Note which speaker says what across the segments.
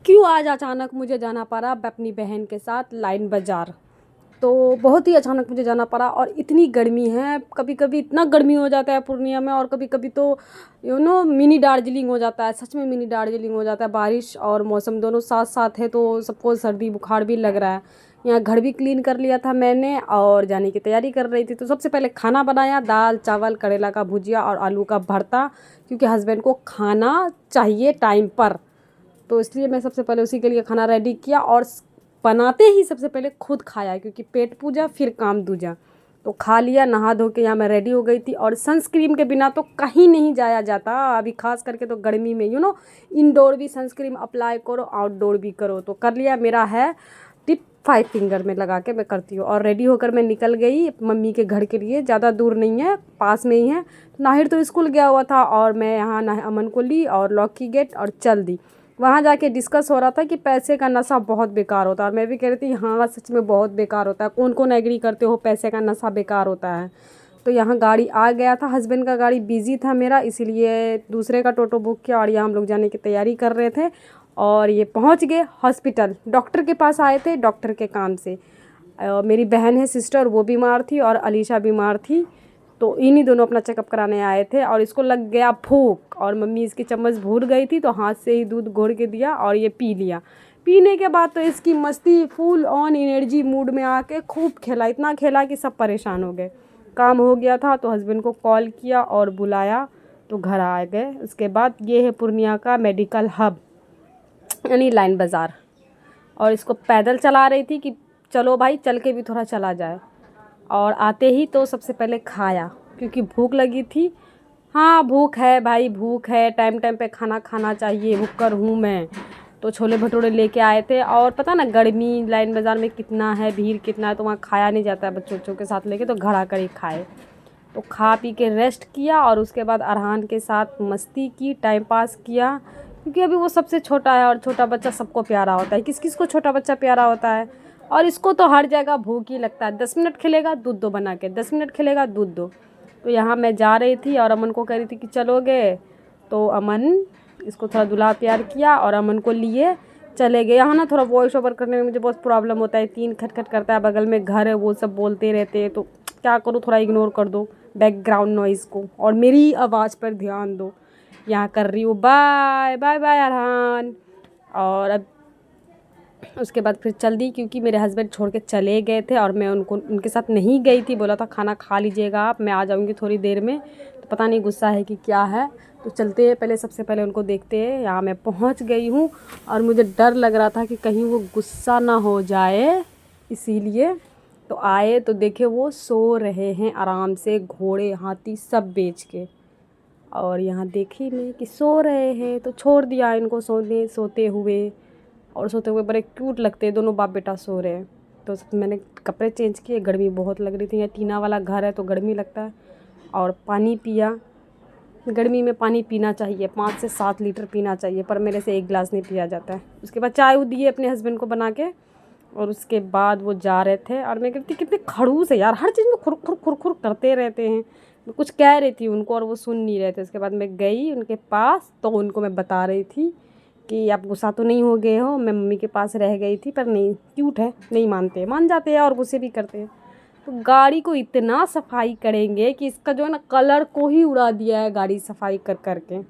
Speaker 1: क्यों आज अचानक मुझे जाना पड़ा अपनी बहन के साथ लाइन बाज़ार। तो बहुत ही अचानक मुझे जाना पड़ा और इतनी गर्मी है, कभी कभी इतना गर्मी हो जाता है पूर्णिया में और कभी कभी तो मिनी दार्जिलिंग हो जाता है। सच में मिनी दार्जिलिंग हो जाता है। बारिश और मौसम दोनों साथ साथ है तो सबको सर्दी बुखार भी लग रहा है। यहाँ घर भी क्लीन कर लिया था मैंने और जाने की तैयारी कर रही थी। तो सबसे पहले खाना बनाया, दाल चावल करेला का भुजिया और आलू का भरता, क्योंकि हस्बैंड को खाना चाहिए टाइम पर। तो इसलिए मैं सबसे पहले उसी के लिए खाना रेडी किया और बनाते ही सबसे पहले खुद खाया, क्योंकि पेट पूजा फिर काम दूजा। तो खा लिया, नहा धो के यहाँ मैं रेडी हो गई थी। और सनस्क्रीन के बिना तो कहीं नहीं जाया जाता अभी, खास करके तो गर्मी में इंडोर भी सनस्क्रीन अप्लाई करो, आउटडोर भी करो। तो कर लिया, मेरा है टिप 5 फिंगर में लगा के मैं करती हूँ। और रेडी होकर मैं निकल गई मम्मी के घर के लिए। ज़्यादा दूर नहीं है, पास में ही है। नाहिर तो स्कूल गया हुआ था और मैं यहाँ अमन को ली और लॉक की गेट और चल दी। वहाँ जाके डिस्कस हो रहा था कि पैसे का नशा बहुत बेकार होता है। और मैं भी कह रही थी हाँ सच में बहुत बेकार होता है। कौन कौन एग्री करते हो पैसे का नशा बेकार होता है। तो यहाँ गाड़ी आ गया था, हस्बैंड का गाड़ी बिजी था मेरा, इसीलिए दूसरे का टोटो बुक किया और यहाँ हम लोग जाने की तैयारी कर रहे थे। और ये पहुँच गए हॉस्पिटल, डॉक्टर के पास आए थे डॉक्टर के काम से। मेरी बहन है सिस्टर, वो बीमार थी और अलीशा बीमार थी। तो इन्हीं दोनों अपना चेकअप कराने आए थे और इसको लग गया भूख और मम्मी इसकी चम्मच भूल गई थी तो हाथ से ही दूध घोर के दिया और ये पी लिया। पीने के बाद तो इसकी मस्ती फुल ऑन एनर्जी मूड में आके खूब खेला, इतना खेला कि सब परेशान हो गए। काम हो गया था तो हस्बैंड को कॉल किया और बुलाया तो घर आ गए। उसके बाद ये है पूर्णिया का मेडिकल हब यानी लाइन बाज़ार। और इसको पैदल चला रही थी कि चलो भाई चल के भी थोड़ा चला जाए। और आते ही तो सबसे पहले खाया क्योंकि भूख लगी थी। हाँ भूख है भाई, भूख है, टाइम टाइम पे खाना खाना चाहिए, भूखकर हूँ मैं। तो छोले भटूरे लेके आए थे और पता ना गर्मी लाइन बाज़ार में कितना है, भीड़ कितना है, तो वहाँ खाया नहीं जाता है बच्चों के साथ लेके, तो घर आकर ही खाए। तो खा पी के रेस्ट किया और उसके बाद अरहान के साथ मस्ती की, टाइम पास किया। क्योंकि अभी वो सबसे छोटा है और छोटा बच्चा सबको प्यारा होता है। किस किस को छोटा बच्चा प्यारा होता है। और इसको तो हर जगह भूख ही लगता है। 10 मिनट खेलेगा दूध दो बना के, 10 मिनट खेलेगा दूध दो। तो यहाँ मैं जा रही थी और अमन को कह रही थी कि चलोगे। तो अमन इसको थोड़ा दुला प्यार किया और अमन को लिए चले गए। यहाँ ना थोड़ा वॉइस ओवर करने में मुझे बहुत प्रॉब्लम होता है। 3 खटखट करता है, बगल में घर है, वो सब बोलते रहते हैं तो क्या करूँ, थोड़ा इग्नोर कर दो बैकग्राउंड नॉइज़ को और मेरी आवाज़ पर ध्यान दो। यहाँ कर रही हूँ बाय बाय बाय अरहान। और अब उसके बाद फिर चल दी क्योंकि मेरे हस्बैंड छोड़ के चले गए थे और मैं उनके साथ नहीं गई थी। बोला था खाना खा लीजिएगा आप, मैं आ जाऊँगी थोड़ी देर में। तो पता नहीं गुस्सा है कि क्या है। तो चलते हैं, पहले सबसे पहले उनको देखते हैं। यहाँ मैं पहुँच गई हूँ और मुझे डर लग रहा था कि कहीं वो गुस्सा ना हो जाए, इसीलिए। तो आए तो देखे वो सो रहे हैं आराम से, घोड़े हाथी सब बेच के। और यहाँ देखी मैं कि सो रहे हैं तो छोड़ दिया इनको सोते हुए। और सोते हुए बड़े क्यूट लगते हैं, दोनों बाप बेटा सो रहे हैं। तो मैंने कपड़े चेंज किए, गर्मी बहुत लग रही थी। यहाँ टीना वाला घर है तो गर्मी लगता है। और पानी पिया, गर्मी में पानी पीना चाहिए, 5 से 7 लीटर पीना चाहिए, पर मेरे से 1 गिलास नहीं पिया जाता है। उसके बाद चाय दिए अपने हस्बैंड को बना के और उसके बाद वो जा रहे थे। और मैं कहती कितने खड़ूस है यार, हर चीज़ में खुर खुर खुर खुर करते रहते हैं। मैं कुछ कह रही थी उनको और वो सुन नहीं रहे थे। उसके बाद मैं गई उनके पास तो उनको मैं बता रही थी कि आप गुस्सा तो नहीं हो गए हो, मैं मम्मी के पास रह गई थी। पर नहीं, क्यूट है, नहीं मानते, मान जाते हैं और गुस्से भी करते हैं। तो गाड़ी को इतना सफाई करेंगे कि इसका जो है ना कलर को ही उड़ा दिया है गाड़ी सफाई कर करके।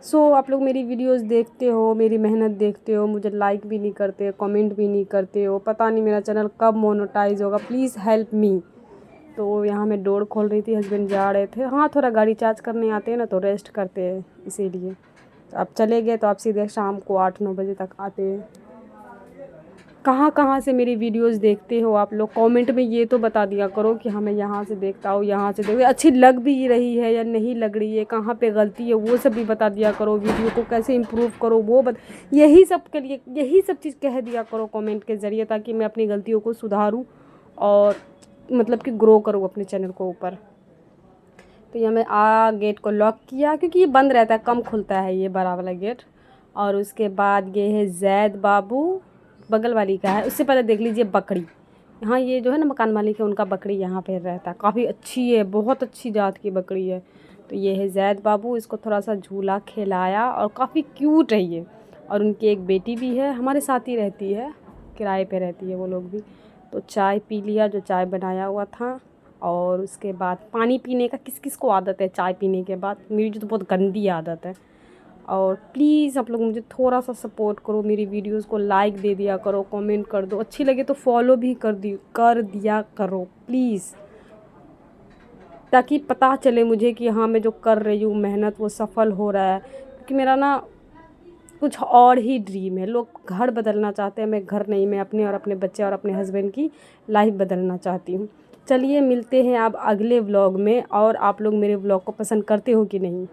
Speaker 1: सो आप लोग मेरी वीडियोस देखते हो, मेरी मेहनत देखते हो, मुझे लाइक भी नहीं करते, कमेंट भी नहीं करते हो। पता नहीं मेरा चैनल कब मोनेटाइज होगा, प्लीज़ हेल्प मी। तो यहाँ मैं डोर खोल रही थी, हस्बैंड जा रहे थे। हाँ थोड़ा गाड़ी चार्ज करने आते हैं ना तो रेस्ट करते हैं, इसीलिए। तो आप चले गए तो आप सीधे शाम को 8-9 बजे तक आते हैं। कहाँ कहाँ से मेरी वीडियोस देखते हो आप लोग, कमेंट में ये तो बता दिया करो कि हाँ मैं यहाँ से देखता हूँ, यहाँ से देख, अच्छी लग भी रही है या नहीं लग रही है, कहाँ पे गलती है वो सब भी बता दिया करो। वीडियो को कैसे इम्प्रूव करो वो यही सब के लिए, यही सब चीज़ कह दिया करो कमेंट के ज़रिए, ताकि मैं अपनी गलतियों को सुधारूँ और मतलब कि ग्रो करूँ अपने चैनल को ऊपर। तो यहाँ मैं गेट को लॉक किया क्योंकि ये बंद रहता है, कम खुलता है ये बड़ा वाला गेट। और उसके बाद ये है जैद बाबू, बगल वाली का है। उससे पहले देख लीजिए बकरी, यहाँ ये जो है ना मकान मालिक है उनका बकरी यहाँ पे रहता है, काफ़ी अच्छी है, बहुत अच्छी जात की बकरी है। तो ये है जैद बाबू, इसको थोड़ा सा झूला खिलाया और काफ़ी क्यूट है ये। और उनकी एक बेटी भी है, हमारे साथ ही रहती है, किराए पे रहती है वो लोग भी। तो चाय पी लिया, जो चाय बनाया हुआ था, और उसके बाद पानी पीने का किस किस को आदत है चाय पीने के बाद, मेरी तो बहुत गंदी आदत है। और प्लीज़ आप लोग मुझे थोड़ा सा सपोर्ट करो, मेरी वीडियोस को लाइक दे दिया करो, कमेंट कर दो, अच्छी लगे तो फॉलो भी कर दिया करो प्लीज़, ताकि पता चले मुझे कि हाँ मैं जो कर रही हूँ मेहनत वो सफल हो रहा है। क्योंकि मेरा ना कुछ और ही ड्रीम है, लोग घर बदलना चाहते हैं, मैं घर नहीं, मैं अपने और अपने बच्चे और अपने हस्बैंड की लाइफ बदलना चाहती हूँ। चलिए मिलते हैं अब अगले व्लॉग में, और आप लोग मेरे व्लॉग को पसंद करते हो कि नहीं।